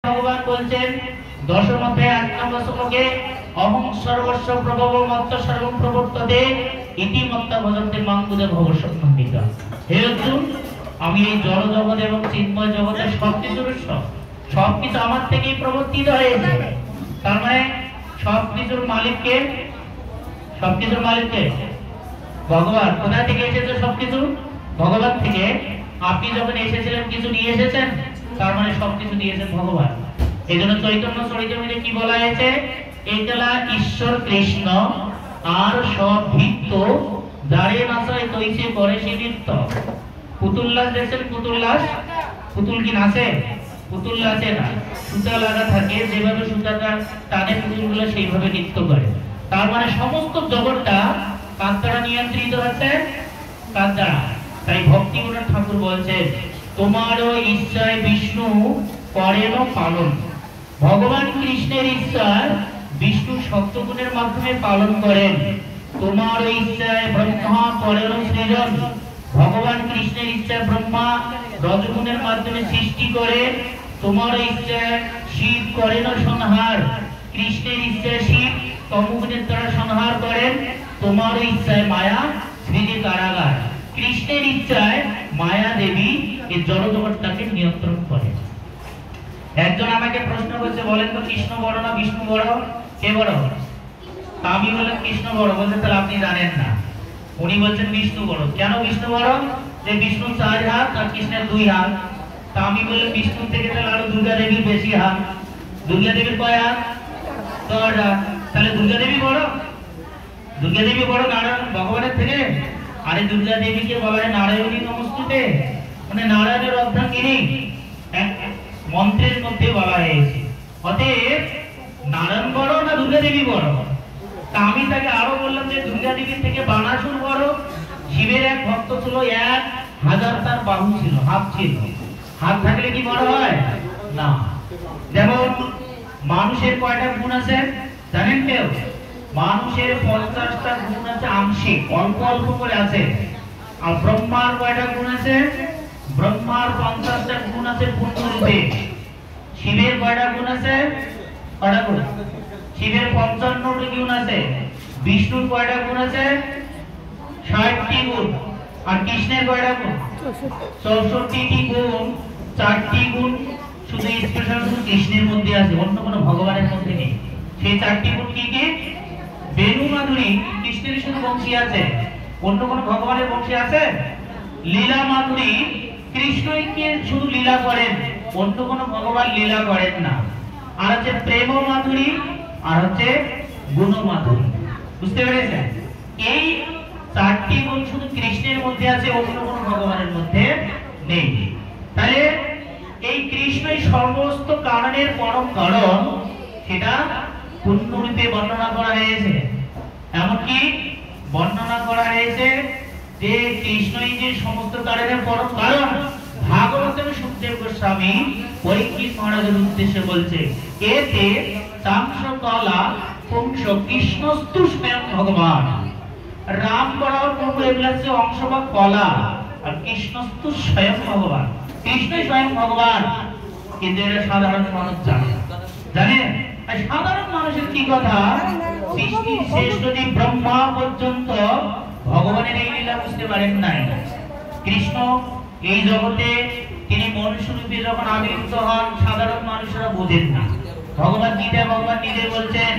ভগবান বলছেন দশম অধ্যায় ৮ নম্বর শ্লোকে অহং সর্বস্ব প্রভব মত্ত সর্বং প্রবর্ততে ইতি মত্ত ভজন্তে মাং বুধে ভবসম্বন্ধিতা। হে অর্জুন, আমি এই জড় জগৎ এবং চিন্ময় জগতের সবকিছু আমার থেকেই প্রবর্তিত হয়েছে। তার মানে সবকিছুর মালিককে ভগবান। কোথা থেকে এসেছে সবকিছু? ভগবান থেকে। আপনি যখন এসেছিলেন কিছু নিয়ে এসেছেন, তার মানে সবকিছু দিয়েছেন ভগবান। এই জন্য চৈতন্য চরিতামৃতে কি বলা হয়েছে? একলা ঈশ্বর কৃষ্ণ আর সব ভিত্ত যারে নাচায় তৈছে করে সে নৃত্য। পুতুল্লাস দেখছেন? পুতুল কি নাচে? পুতুল নাচে না, সুতা লাগা থাকে, যেভাবে সুতাটা টানে পুতুলগুলো সেইভাবে নৃত্য করে। তার মানে সমস্ত জগৎটা কার দ্বারা নিয়ন্ত্রিত হচ্ছে? কার দ্বারা? তাই ভক্তিগুণের ঠাকুর বলছেন তোমারও ইচ্ছায় বিষ্ণু করেন পালন। ভগবান কৃষ্ণের ইচ্ছা বিষ্ণু সত্যগুণের মাধ্যমে পালন করেন। তোমার ইচ্ছায় ব্রহ্মা করেন সৃজন। ভগবান কৃষ্ণের ইচ্ছায় ব্রহ্মা রজগুণের মাধ্যমে সৃষ্টি করে। তোমার ইচ্ছায় শিব করেন সংহার। কৃষ্ণের ইচ্ছায় শিব তমগুণের দ্বারা সংহার করেন। তোমার ইচ্ছায় মায়া সৃজে কারাগার। কৃষ্ণের ইচ্ছায় মায়া দেবী এই জড়জগৎটাকে নিয়ন্ত্রণ করে। একজন আমাকে প্রশ্ন করছে, বলেন তো কৃষ্ণ বড় না বিষ্ণু বড়? কে বড়? আমি বললাম কৃষ্ণ বড়। বলছে তাহলে আপনি জানেন না। উনি বলছেন বিষ্ণু বড়। কেন বিষ্ণু বড়? যে বিষ্ণু 4 হাত আর কৃষ্ণের 2 হাত। তা আমি বললাম বিষ্ণু থেকে তাহলে আরো দুর্গা দেবীর বেশি হাত। দুর্গা দেবীর কয় হাত? 10 হাত। তাহলে দুর্গা দেবী বড়? দুর্গা দেবী বড় নারায়ণ ভগবানের থেকে? আরে দুর্গা দেবীকে বলা হয় নারায়ণী নমস্তুতে, মানে নারায়ণের অর্ধাঙ্গিনী। মন্ত্রের মধ্যে বলা হয়েছে। অতএব নারায়ণ বড় না দুর্গা দেবী বড়? তা আমি তাকে আরো বললাম যে দুর্গা দেবীর থেকে বানাসুর বড়। শিবের এক ভক্ত ছিল, 1000 তার বাহু ছিল, হাত ছিল। হাত থাকলে কি বড় হয়? না। যেমন মানুষের কয়টা গুণ আছে জানেন কেউ? মানুষের 50টা গুণ আছে আংশিক, অল্প অল্প করে আছে। আর ব্রহ্মার কয়টা গুণ আছে? ব্রহ্মার 50টা গুণ আছে পূর্ণরূপে। শিবের কয়টা গুণ আছে? কয়টা গুণ? শিবের 55টি গুণ আছে। বিষ্ণুর কয়টা গুণ আছে? 60টি গুণ। আর কৃষ্ণের কয়টা গুণ? 64টি গুণ। 4টি গুণ শুধু স্পেশাল কৃষ্ণের মধ্যে আছে, অন্য কোনো ভগবানের মধ্যে নেই। সেই 4টি গুণ কি কি? বেণু মাধুরী কৃষ্ণের শুধু বংশী আছে, অন্য কোনো ভগবানের বংশী আছে? লীলা মাধুরী কৃষ্ণকে শুধু লীলা করেন, অন্য কোনো ভগবান লীলা করেন না। আর হচ্ছে প্রেম মাধুরী, আর হচ্ছে গুণ মাধুরী। বুঝতে পেরেছেন? এই 4টি গুণ শুধু কৃষ্ণের মধ্যে আছে, অন্য কোনো ভগবানের মধ্যে নেই। তাহলে এই কৃষ্ণই সমস্ত কারণের পরম কারণ, সেটা পূর্ণরূপে বর্ণনা করা হয়েছে। এমনকি বর্ণনা করা হয়েছে যে কৃষ্ণই যে সমস্ত কারণের পরম কারণ। ভাগবতের সুখদেব গোস্বামী পরীক্ষিত মহারাজের উদ্দেশ্যে বলছে, এতে তাংশ কলা পুংস কৃষ্ণস্তু স্বয়ং ভগবান। রাম বরাবর প্রভু এগুলা হচ্ছে অংশ বা কলা, আর কৃষ্ণস্তু স্বয়ং ভগবান। কৃষ্ণই স্বয়ং ভগবান। কিন্তু এরা সাধারণ মানুষ জানে। সাধারণ মানুষের কি কথা? সৃষ্টির শেষ যদি ব্রহ্মা পর্যন্ত ভগবানের এই লীলা বুঝতে পারেন নাই। কৃষ্ণ এই জগতে তিনি মনুষ্যরূপে যখন আবির্ভূত হন, সাধারণ মানুষেরা বোঝেন না। ভগবান গীতা ভগবান নিজে বলছেন,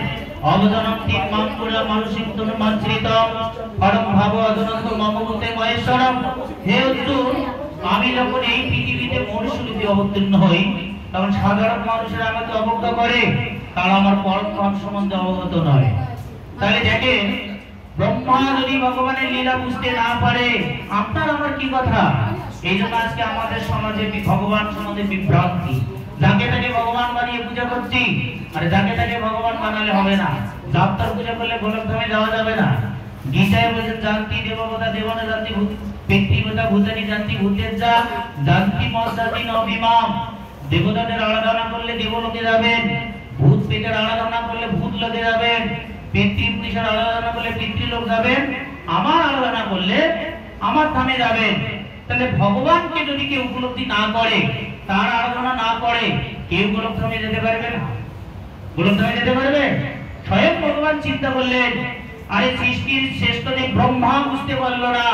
অবদানম তিন মাঙ্কুলা মানসিক তনুমাশ্রিতম পরম ভাব অদনন্ত মমগতে মহেশ্বরম। হে অর্জুন, আমি যখন এই পৃথিবীতে মনুষ্যরূপে অবতীর্ণ হই, তখন সাধারণ মানুষেরা আমাকে অবজ্ঞা করে, তারা আমার পরম সম্বন্ধে অবগত নয়। তাহলে দেখেন, ব্রহ্মা যদি ভগবানের লীলা বুঝতে না পারে, আপনার আমার কি কথা? এই জন্য আজকে আমাদের সমাজে ভগবান সম্বন্ধে বিভ্রান্তি। যাকে তাকে ভগবান বানিয়ে পূজা করছি, আর যাকে তাকে ভগবান বানালে হবে না। যাত্রার পূজা করলে গোলকধামে যাওয়া যাবে না। গীতায় বলেছেন, জানতি দেবতা দেবনা জানতি ব্যক্তিগতা ভূতানি জানতি ভূতের যা জানতি মজ্জাতি নবিমাম। দেবতাদের আরাধনা করলে দেবলোকে যাবেন, ভূত পেটের আরাধনা করলে ভূত লোকে যাবেন, পিতৃপুরুষের আরাধনা করলে পিতৃলোক যাবেন, আমার আরাধনা করলে আমার ধামে যাবেন। তাহলে ভগবানকে যদি কেউ উপলব্ধি না করে, তার আরাধনা না করে, কেউ গোলকধামে যেতে পারবে না? গোলকধামে যেতে পারবে? স্বয়ং ভগবান চিন্তা করলেন, আরে সৃষ্টির শ্রেষ্ঠ যে ব্রহ্মা বুঝতে পারলো না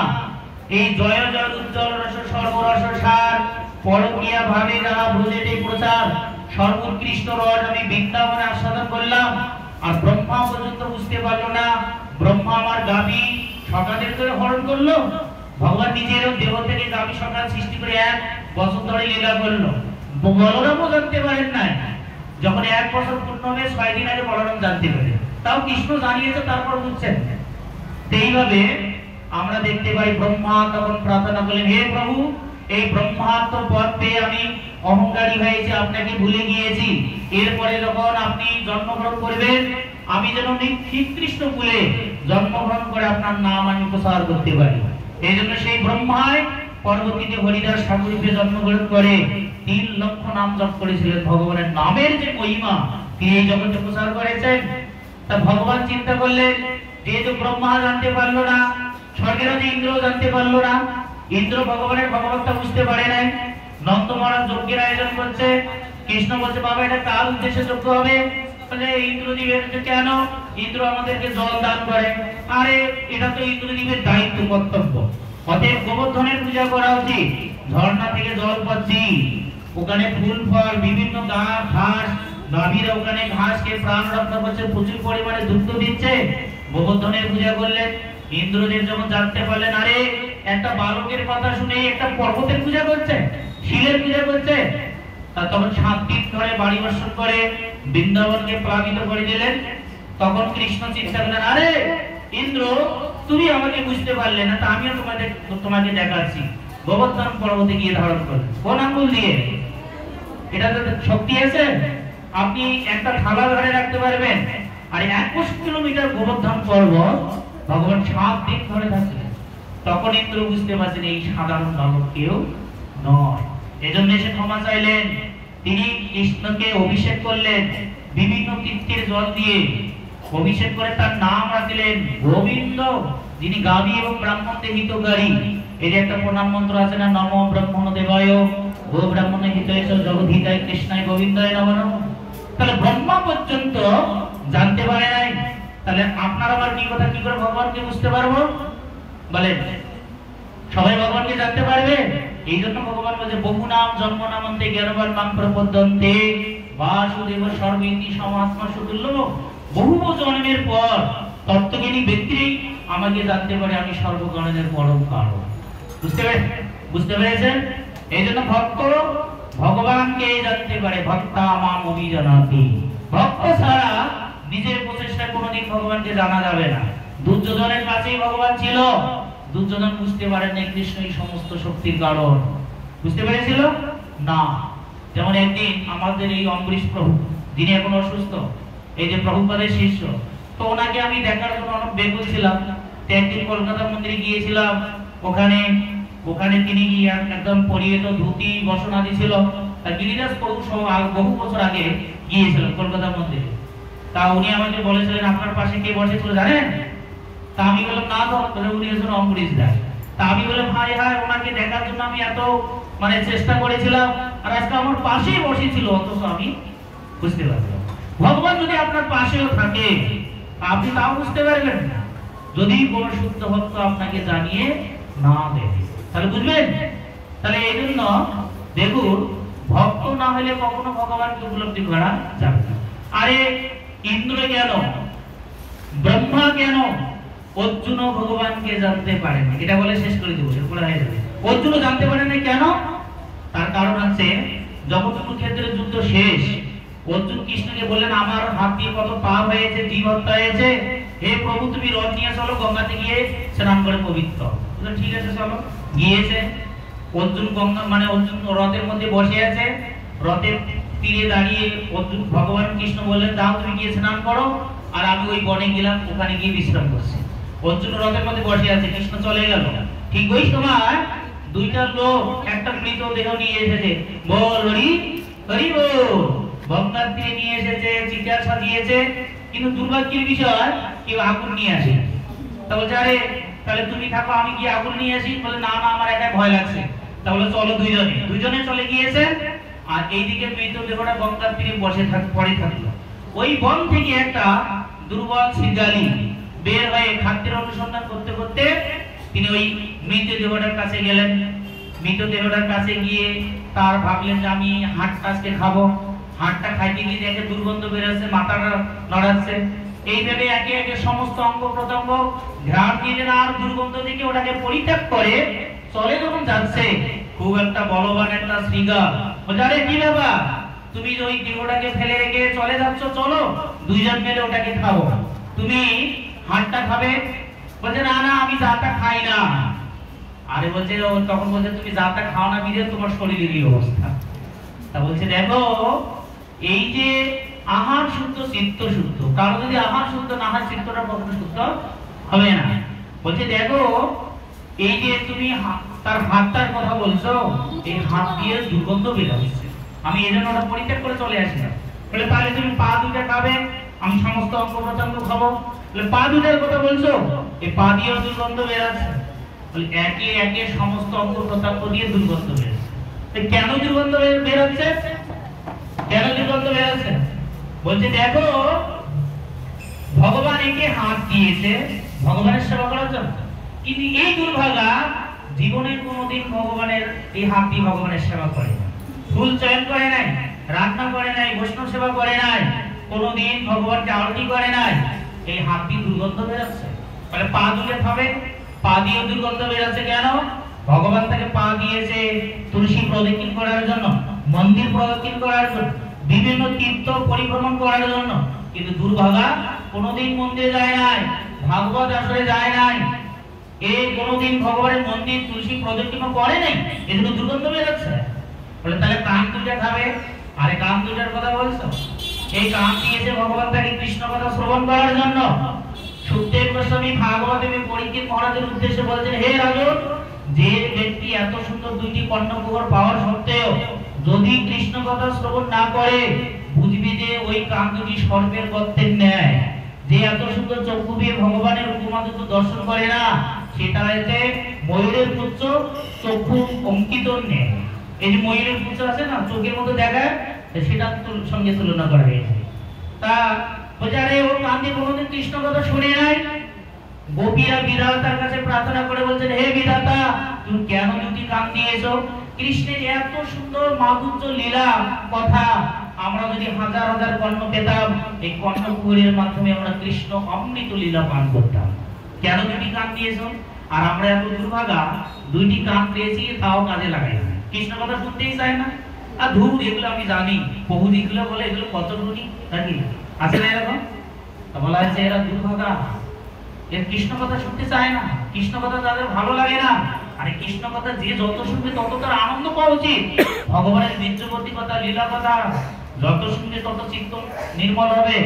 এই জয় জয় উজ্জ্বল রস সর্বরস সার পরকীয়া ভাবে যারা ব্রজেতে প্রচার সর্বোৎকৃষ্ট রস আমি বৃন্দাবনে আস্বাদন করলাম, আর ব্রহ্মা পর্যন্ত বুঝতে পারলো না ব্রহ্মা আমার গাভী সকালের করে হরণ করলো। ভগবান নিজেরও দেহ থেকে গাভী সকাল সৃষ্টি করে 1 বছর ধরে লীলা করলো। বলরামও জানতে পারেন না, যখন 1 বছর পূর্ণ হবে 6 দিন আগে বলরাম জানতে পারে, তাও কৃষ্ণ জানিয়েছে তারপর বুঝছেন। এইভাবে আমরা দেখতে পাই ব্রহ্মা তখন প্রার্থনা করলেন, হে প্রভু এই ব্রহ্মাত্ম পদ পেয়ে আমি অহংকারী হয়েছি, আপনাকে ভুলে গিয়েছি। এরপরে যখন আপনি জন্মগ্রহণ করবেন আমি যেন নিকৃষ্ট কুলে জন্মগ্রহণ করে আপনার নাম আমি প্রচার করতে পারি। এই জন্য সেই ব্রহ্মায় পরবর্তীতে হরিদাস ঠাকুরকে জন্মগ্রহণ করে 3 লক্ষ নাম জপ করেছিলেন। ভগবানের নামের যে মহিমা তিনি এই জগতে প্রচার করেছেন। তা ভগবান চিন্তা করলেন, যেহেতু ব্রহ্মা জানতে পারলো না, স্বর্গের যে ইন্দ্র জানতে পারলো না, ইন্দ্র ভগবানের ভগবত্তা বুঝতে পারে নাই। নন্দ মহারাজ যজ্ঞের আয়োজন করছে, কৃষ্ণ বলছে বাবা এটা কার উদ্দেশ্যে যজ্ঞ হবে? বলে ইন্দ্রদেবের। কেন? ইন্দ্র আমাদেরকে জল দান করে। আরে এটা তো ইন্দ্রদেবের দায়িত্ব কর্তব্য, অতএব গোবর্ধনের পূজা করা উচিত। ঝর্ণা থেকে জল পাচ্ছি, ওখানে ফুল ফল বিভিন্ন ঘাস গাভীরা ওখানে ঘাস খেয়ে প্রাণ রক্ষা করছে, প্রচুর পরিমাণে দুগ্ধ দিচ্ছে, গোবর্ধনের পূজা করলেন। ইন্দ্রদেব যখন জানতে পারলেন আরে একটা বালকের কথা শুনে একটা পর্বতের পূজা করছে, শিলের পূজা করছে, তখন 7 দিন ধরে বাড়ি বর্ষণ করে বৃন্দাবনকে প্লাবিত করে দিলেন। তখন কৃষ্ণ চিন্তা করলেন, আরে ইন্দ্র তুমি আমাকে বুঝতে পারলে না, তা আমিও তোমাকে দেখাচ্ছি। গোবর্ধন পর্বতে গিয়ে ধারণ করলেন। কোন আঙ্গুল দিয়ে? এটা তো শক্তি আছে, আপনি একটা থালা ধরে রাখতে পারবেন। আর 21 কিলোমিটার গোবর্ধন পর্বত ভগবান 7 দিন ধরে থাকলেন। তখন ইন্দ্র বুঝতে পারছেন এই সাধারণ বালক কেউ নয়, এজন্য সে ক্ষমা চাইলেন। তিনি কৃষ্ণকে অভিষেক করলেন বিভিন্ন তীর্থের জল দিয়ে, অভিষেক করে তার নাম রাখলেন গোবিন্দ, যিনি গাভী এবং ব্রাহ্মণদের হিতকারী। এর একটা প্রণাম মন্ত্র আছে না, নমো ব্রাহ্মণ দেবায় গো ব্রাহ্মণে হিতায় জগদ্ধিতায় কৃষ্ণায় গোবিন্দায় নমঃ নমঃ। তাহলে ব্রহ্মা পর্যন্ত জানতে পারে নাই, তাহলে আপনার আবার কি কথা কি করে ভগবানকে বুঝতে পারবো? বলেন, সবাই ভগবানকে জানতে পারবে? এই জন্য ভগবান বলে বহু নাম জন্ম নামন্তে জ্ঞানবান নাম প্রপদ্যন্তে বাসুদেব সর্বেতি সমাত্মা সুতুল্য। বহু জন্মের পর তত্ত্বজ্ঞানী ব্যক্তিই আমাকে জানতে পারে আমি সর্বগণের পরম কারণ। বুঝতে পেরেছেন? এই জন্য ভক্ত ভগবানকে জানতে পারে, ভক্তা মাম অভিজানাতি। ভক্ত ছাড়া নিজের প্রচেষ্টায় কোনোদিন ভগবানকে জানা যাবে না। দুর্যোধনের কাছেই ভগবান ছিল, দুর্যোধন বুঝতে পারেন না কৃষ্ণ এই সমস্ত শক্তির কারণ। বুঝতে পেরেছিল না। যেমন একদিন আমাদের এই অম্বরীশ প্রভু, যিনি এখন অসুস্থ, এই যে প্রভুপাদের শিষ্য, তো ওনাকে আমি দেখার জন্য অনেক বেকুল ছিলাম। একদিন কলকাতা মন্দিরে গিয়েছিলাম, ওখানে তিনি গিয়ে একদম পরিহিত ধুতি বসনাদি ছিল। আর গিরিরাজ প্রভু বহু বছর আগে গিয়েছিলেন কলকাতা মন্দিরে। তা উনি আমাকে বলেছিলেন আপনার পাশে কে বসেছিল জানেন? তা আমি বললাম না তো, উনি হচ্ছেন অম্বরীশ দাস। তা আমি বললাম হায় হায়, ওনাকে দেখার জন্য আমি এত চেষ্টা করেছিলাম, আর আজকে আমার পাশেই বসেছিল, অথচ আমি বুঝতে পারলাম। ভগবান যদি আপনার পাশেও থাকে আপনি তাও বুঝতে পারবেন না, যদি কোনো শুদ্ধ ভক্ত আপনাকে জানিয়ে না দেয়, তাহলে বুঝবেন। তাহলে এই জন্য দেখুন, ভক্ত না হলে কখনো ভগবানকে উপলব্ধি করা যাবে না। আরে ইন্দ্র কেন, ব্রহ্মা কেন, অর্জুন ভগবানকে জানতে পারেন না? এটা বলে শেষ করে দেবো, অর্জুন জানতে পারেন না কেন? তার কারণ আছে, যখন কুরুক্ষেত্রের যুদ্ধ শেষ, অর্জুন কৃষ্ণকে বললেন আমার হাত দিয়ে কত পাপ হয়েছে, জীব হত্যা হয়েছে, হে প্রভু তুমি রথ নিয়ে চলো, গঙ্গাতে গিয়ে স্নান করে পবিত্র। ঠিক আছে চলো। গিয়েছে অর্জুন গঙ্গা অর্জুন রথের মধ্যে বসে আছে, রথের তীরে দাঁড়িয়ে অর্জুন ভগবান কৃষ্ণ বললেন দাও তুমি গিয়ে স্নান করো, আর আমি ওই বনে গেলাম, ওখানে গিয়ে বিশ্রাম করছি। অর্জুন রথের মধ্যে বসে আছে, কৃষ্ণ চলে গেল। ঠিক ওই সময় 2টা লোক একটা মৃত দেহ নিয়ে এসেছে, বল হরি হরি বল। গঙ্গার তীরে নিয়ে এসেছে, চিতার সাজিয়েছে, কিন্তু দুর্ভাগ্যের বিষয় কেউ আগুন নিয়ে আসে। তা বলছে আরে তাহলে তুমি থাকো, আমি গিয়ে আগুন নিয়ে আসি। বলে না না, আমার একা ভয় লাগছে। তাহলে চলো দুইজনে চলে গিয়েছে। আর এইদিকে মৃতদেহটা গঙ্গার তীরে পড়ে থাকলো। ওই বন থেকে একটা দুর্বল শিকারী বের হয়ে খাদ্যের অনুসন্ধান করতে করতে তিনি ওই মৃতদেহটার কাছে গেলেন। মৃতদেহটার কাছে গিয়ে তার ভাবলেন যে আমি হাড়টা আজকে খাবো। হাড়টা খাইতে গিয়ে দেখে দুর্গন্ধ বেরোচ্ছে, মাথাটা নড়াচ্ছে। এইভাবে একে একে সমস্ত অঙ্গ প্রত্যঙ্গ ঘ্রাণ দিলেন, আর দুর্গন্ধ থেকে ওটাকে পরিত্যাগ করে চলে যখন যাচ্ছে, খুব একটা বলবান একটা শৃগাল বলে, কি ব্যাপার, তুমি ওই দেহটাকে ফেলে রেখে চলে যাচ্ছ, চলো দুইজন মিলে ওটাকে খাবো। তুমি হাড়টা খাবে? বলছে না না, আমি যাটা খাই না। আরে বলছে, তখন বলছে তুমি যাটা খাও না বিরে তোমার শরীরের এই অবস্থা। তা বলছে দেখো, এই যে আহার শুদ্ধ চিত্ত শুদ্ধ, কারো যদি আহার শুদ্ধ না হয় চিত্তটা কখনো শুদ্ধ হবে না। বলছে দেখো, এই যে তুমি তার হাতটার কথা বলছো, এই হাত দিয়ে দুর্গন্ধ বের হচ্ছে, আমি এই জন্য ওটা পরিত্যাগ করে চলে আসলাম। বলে তাহলে তুমি পা দুইটা খাবে, আমি সমস্ত অঙ্গ প্রত্যঙ্গ খাবো। বলে পা দুইটার কথা বলছো, এই পা দিয়েও দুর্গন্ধ বের আছে। বলে একে একে সমস্ত অঙ্গ প্রত্যঙ্গ দিয়ে দুর্গন্ধ বের হচ্ছে। কেন দুর্গন্ধ বের হচ্ছে? কেন দুর্গন্ধ বের হচ্ছে? বলছে দেখো, ভগবান একে হাত দিয়েছে ভগবানের সেবা করার জন্য, কিন্তু এই দুর্ভাগা জীবনে কোনোদিন ভগবানের এই হাত দিয়ে ভগবানের সেবা করে না, ফুল চয়ন করে নাই, রান্না করে নাই, বৈষ্ণব সেবা করে নাই, কোনোদিন ভগবানকে আরতি করে নাই। এই হাত দিয়ে দুর্গন্ধ বেরোচ্ছে। তাহলে পা দুলে খাবে, পা দিয়ে দুর্গন্ধ বেরোচ্ছে কেন? ভগবান তাকে পা দিয়েছে তুলসী প্রদক্ষিণ করার জন্য, মন্দির প্রদক্ষিণ করার জন্য, বিভিন্ন তীর্থ পরিভ্রমণ করার জন্য, কিন্তু দুর্ভাগা কোনোদিন মন্দিরে যায় নাই, ভাগবত আসরে যায় নাই, এই কোনোদিন ভগবানের মন্দির তুলসী প্রদক্ষিণ করে নাই, এজন্য দুর্গন্ধ বেরোচ্ছে। বলে তাহলে কান দুইটা খাবে। আরে কান দুইটার কথা বলছো? এই কান দিয়েছে ভগবান তাকে কৃষ্ণ কথা শ্রবণ করার জন্য। সুখদেব গোস্বামী ভাগবতে পরীক্ষিত মহারাজের উদ্দেশ্যে বলছেন, হে রাজন, যে ব্যক্তি এত সুন্দর দুইটি কর্ণকুহর পাওয়ার সত্ত্বেও যদি কৃষ্ণ কথা শ্রবণ না করে, বুঝবি যে ওই কান দুটি সর্পের গর্তের ন্যায়। যে এত সুন্দর চক্ষু দিয়ে ভগবানের উপমাদুত দর্শন করে না, সেটা হচ্ছে ময়ূরের পুচ্ছ চক্ষু অঙ্কিত নেই। এই যে ময়ূরের পুচ্ছ আছে না, চোখের মতো দেখায়, সেটা সঙ্গে তুলনা করা হয়েছে। তা বোঝারে ও কান দিয়ে কোনোদিন কৃষ্ণ কথা শুনে নাই। গোপীরা বিধাতার কাছে প্রার্থনা করে বলছেন, হে বিধাতা, তুমি কেন দুটি কান দিয়েছো? কৃষ্ণের এত সুন্দর মাধুর্য লীলা কথা আমরা যদি হাজার হাজার কর্ণ পেতাম, এই কর্ণকুহরের মাধ্যমে আমরা কৃষ্ণ অমৃত লীলা পান করতাম। কেন দুটি কান দিয়েছো? আর আমরা এত দুর্ভাগা, দুইটি কান পেয়েছি তাও কাজে লাগাই না, কৃষ্ণ কথা শুনতেই চায় না। আর ধূর, এগুলো আমি জানি, বহু দিকগুলো বলে এগুলো কত গুণী নাকি আছে না এরকম? বলা হয়েছে এরা দুর্ভাগা, এর কৃষ্ণ কথা শুনতে চায় না, কৃষ্ণ কথা তাদের ভালো লাগে না। আরে কৃষ্ণ কথা যে যত শুনবে তত তার আনন্দ পাওয়া উচিত। ভগবানের বীর্যবতী কথা, লীলা কথা যত শুনবে তত চিত্ত নির্মল হবে।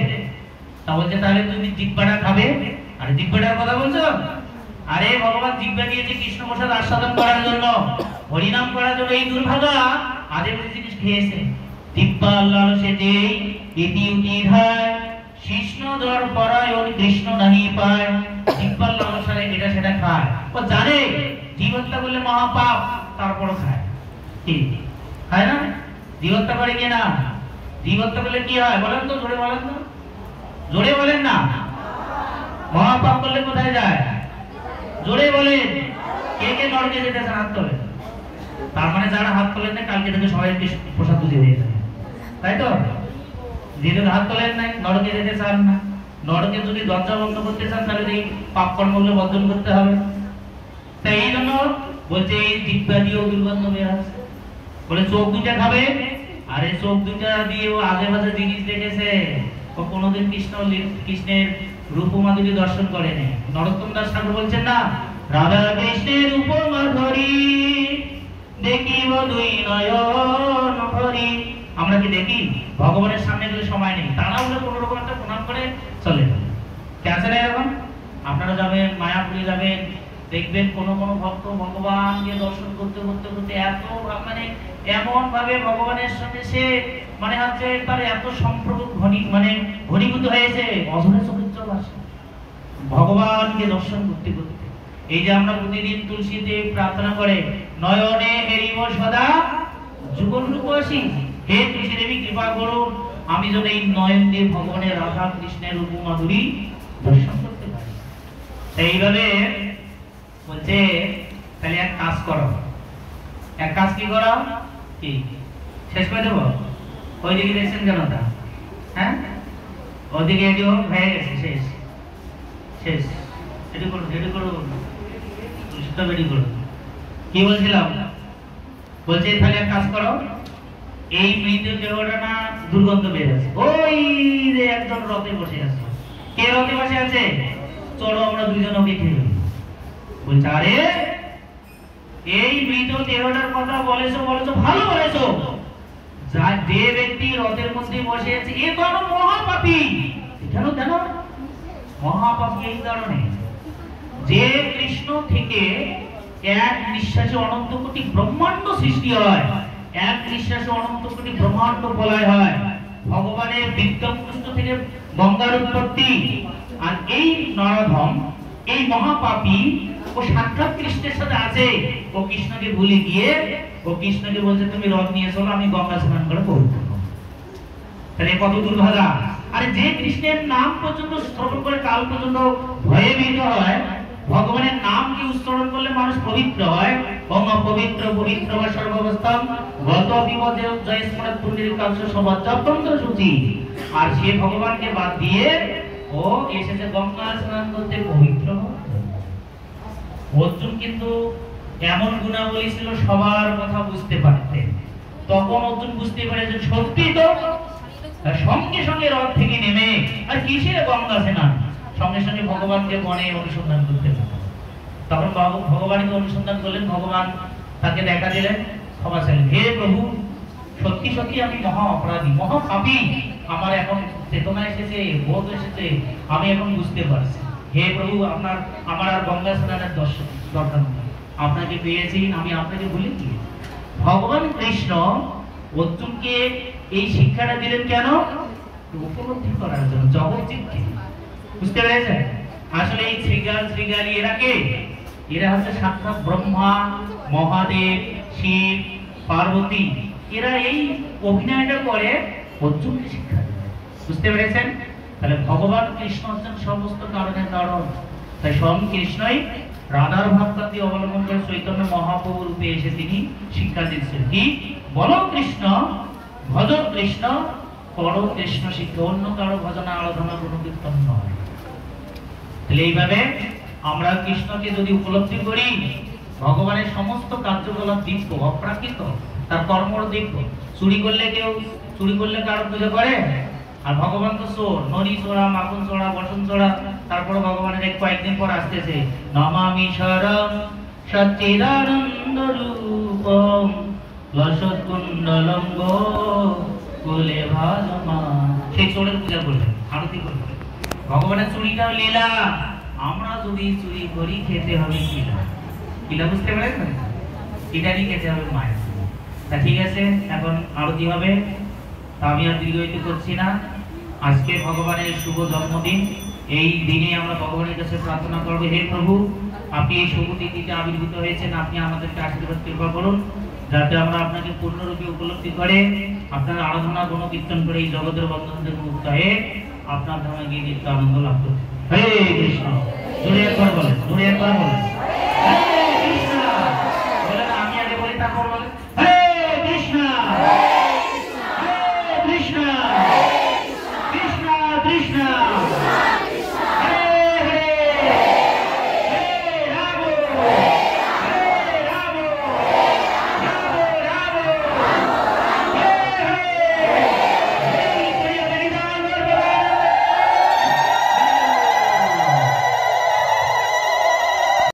তা বলছে তাহলে তুমি জিহ্বাটা খাবে। আরে জিহ্বাটার কথা বলছো? আরে ভগবান জিহ্বা দিয়েছে কৃষ্ণ প্রসাদ আস্বাদন করার জন্য, হরিনাম করার জন্য। এই দুর্ভাগা আজে বাজে জিনিস খেয়েছে। জিহ্বা লালসে দেই ইতি উতি ধায়, কৃষ্ণ দর পরায়ণ কৃষ্ণ নাহি পায়। জিহ্বার লালসায় এটা সেটা খায়। ও জানে জীবহত্যা করলে মহাপাপ, তারপরও খায়। কি খায় না? জীবহত্যা করে কি না? জীবহত্যা করলে কি হয় বলেন তো, জোরে বলেন তো, জোরে বলেন না। মহাপাপ করলে কোথায় যায়? জোরে বলেন। কে কে নরকে যেতে চান হাত তোলেন। তার মানে যারা হাত তোলেন না, কালকে থেকে সবাই প্রসাদ বুঝে দিয়ে যাবে, তাই তো? যেহেতু হাত তোলেন নাই, নরকে যেতে চান না। নরকে যদি দরজা বন্ধ করতে চান, তাহলে এই পাপ কর্মগুলো বর্জন করতে হবে। তাই এই জন্য বলছে এই জিহ্বা দিয়েও দুর্গন্ধ বের হচ্ছে। বলে চোখ দুইটা খাবে। আরে চোখ দুইটা দিয়ে ও আজে বাজে জিনিস দেখেছে, ও কোনোদিন কৃষ্ণের রূপমাধুরী দর্শন করেনি। নরোত্তম দাস ঠাকুর বলছেন না, রাধা কৃষ্ণের উপমাধুরী দেখিব দুই নয়ন ভরি। আমরা কি দেখি? ভগবানের সামনে গেলে সময় নেই, তারা বলে কোন রকম একটা প্রণাম করে চলে যাবে। আছে না এরকম? আপনারা যাবেন মায়াপুরে, যাবেন, দেখবেন কোন কোন ভক্ত ভগবানকে দর্শন করতে করতে করতে এত মানে এমন ভাবে ভগবানের সঙ্গে সে মানে হচ্ছে তার এত সম্পর্ক ঘনীভূত হয়েছে, অঝরে চোখের জল আসে ভগবানকে দর্শন করতে করতে। এই যে আমরা প্রতিদিন তুলসীতে প্রার্থনা করে, নয়নে হেরিব সদা যুগল রূপসী, হে তুলসী দেবী কৃপা করুন, আমি যেন এই নয়ন দিয়ে ভগবানের রাধা কৃষ্ণের রূপ মাধুরী দর্শন করতে পারি। এইভাবে বলছে তাহলে এক কাজ করো, এক কাজ কি করো, কি শেষ করে দেবো? ওইদিকে দেখছেন কেন তা? হ্যাঁ, ওদিকে এটিও হয়ে গেছে, শেষ শেষ। এটি করুন, এটি করুন, সব এটি করুন। কি বলছিলাম? বলছে তাহলে এক কাজ করো, এই মৃত দেহটা না দুর্গন্ধ বের আছে, ওই যে একজন রথে বসে আছে। কে রথে বসে আছে? চলো আমরা দুইজন ওকে খেয়ে। বলছে আরে এই মৃত দেহটার কথা বলেছো, বলেছো, ভালো বলেছো। যা যে ব্যক্তি রথের মধ্যে বসে আছে এ তো মহাপাপী। কেন জানো? মহাপাপী এই কারণে যে কৃষ্ণ থেকে এক নিঃশ্বাসে অনন্ত কোটি ব্রহ্মাণ্ড সৃষ্টি হয়, এক নিঃশ্বাসে অনন্ত কোটি ব্রহ্মাণ্ড বলয় হয়। ভগবানের বিদ্যাপুষ্ট থেকে গঙ্গার উৎপত্তি। আর এই নরধম, এই মহাপাপী ও সাক্ষাৎ কৃষ্ণের সাথে আছে। ও কৃষ্ণকে ভুলে গিয়ে ও কৃষ্ণকে বলছে তুমি রথ নিয়ে চলো, আমি গঙ্গা স্নান করে পবিত্র হবো। তাহলে কত দুর্ভাগা। আরে যে কৃষ্ণের নাম পর্যন্ত শ্রবণ করে কাল পর্যন্ত ভয়ে ভীত হয়, ভগবানের নাম কি উচ্চারণ করলে মানুষ পবিত্র হয়। ওম পবিত্র পবিত্র বা সর্বাবস্থাম গত বিপদে জয় স্মরণ পুণ্যের কাংশ সমাজতন্ত্র সূচি। আর সে ভগবানকে বাদ দিয়ে ও এসেছে গঙ্গা স্নান করতে পবিত্র। অর্জুন কিন্তু এমন গুণাবলী ছিল, সবার কথা বুঝতে পারতেন। তখন অর্জুন বুঝতে পারে যে সত্যি তো, সঙ্গে সঙ্গে রথ থেকে নেমে আর কিসের গঙ্গা স্নান, সঙ্গে সঙ্গে ভগবানকে বনে অনুসন্ধান করতে পারে। তখন ভগবানকে অনুসন্ধান করলেন, ভগবান তাকে দেখা দিলেন, ক্ষমা চাইলেন। হে প্রভু, সত্যি সত্যি আমি মহা অপরাধী, মহাপাপী, আমার এখন চেতনা এসেছে, বোধ এসেছে, আমি এখন বুঝতে পারছি। হে প্রভু, আমার আর গঙ্গা স্নানের দরকার নেই, আপনাকে পেয়েছি, আমি আপনাকে ভুলে গিয়েছি। ভগবান কৃষ্ণ অর্জুনকে এই শিক্ষাটা দিলেন কেন? উপলব্ধি করার জন্য, জগৎজিৎকে। বুঝতে পেরেছেন? আসলে এই শ্রীগালী এরা কে? এরা হচ্ছে সাক্ষাৎ ব্রহ্মা, মহাদেব, শিব, পার্বতী। এরা এই অভিনয়টা করে অর্জুনকে শিক্ষা দেয়। বুঝতে পেরেছেন? তাহলে ভগবান কৃষ্ণ হচ্ছেন সমস্ত কারণের কারণ। তাই স্বয়ং কৃষ্ণই রাধার ভাবকান্তি অবলম্বন করে চৈতন্য মহাপ্রভু রূপে এসে তিনি শিক্ষা দিচ্ছেন। কি বলো কৃষ্ণ, ভজ কৃষ্ণ, করো কৃষ্ণ শিক্ষা, অন্য কারো ভজনা আরাধনা কোনো কীর্তন নয়। তাহলে এইভাবে আমরা কৃষ্ণকে যদি উপলব্ধি করি, ভগবানের সমস্ত কার্যকলাপ দেখবো, অপ্রাকৃত, তার কর্ম দেখবো। চুরি করলে কেউ চুরি করলে কারো পুজো করে? আর ভগবান তো চোর, নরি চোরা, মাখন চোরা, বসন চোরা। তারপরে ভগবানের কয়েকদিন পর আসতেছে নমামি শরম সচ্চিদানন্দ রূপম লসৎকুণ্ডলম গোকুলে ভাজমা। সেই চোরের পূজা করলেন, আরতি করলেন। ভগবানের চুরিটা লীলা, আমরা যদি চুরি করি খেতে হবে কিলা। কিলা বুঝতে পারেন? এটারই খেতে হবে মায়ের। তা ঠিক আছে, এখন আরতি হবে। আমি আর দীর্ঘায়িত করছি না। আজকে ভগবানের শুভ জন্মদিন। এই দিনে আমরা ভগবানের কাছে প্রার্থনা করবো, হে প্রভু, আপনি এই শুভ তিথিতে আবির্ভূত হয়েছেন, আপনি আমাদেরকে আশীর্বাদ কৃপা করুন, যাতে আমরা আপনাকে পূর্ণরূপে উপলব্ধি করে আপনার আরাধনা গুণ কীর্তন করে এই জগতের বন্ধন থেকে মুক্ত হয়ে আপনার ধামে গিয়ে নিত্য আনন্দ লাভ করতে। হরে কৃষ্ণ। জোরে একবার বলেন, জোরে একবার বলেন।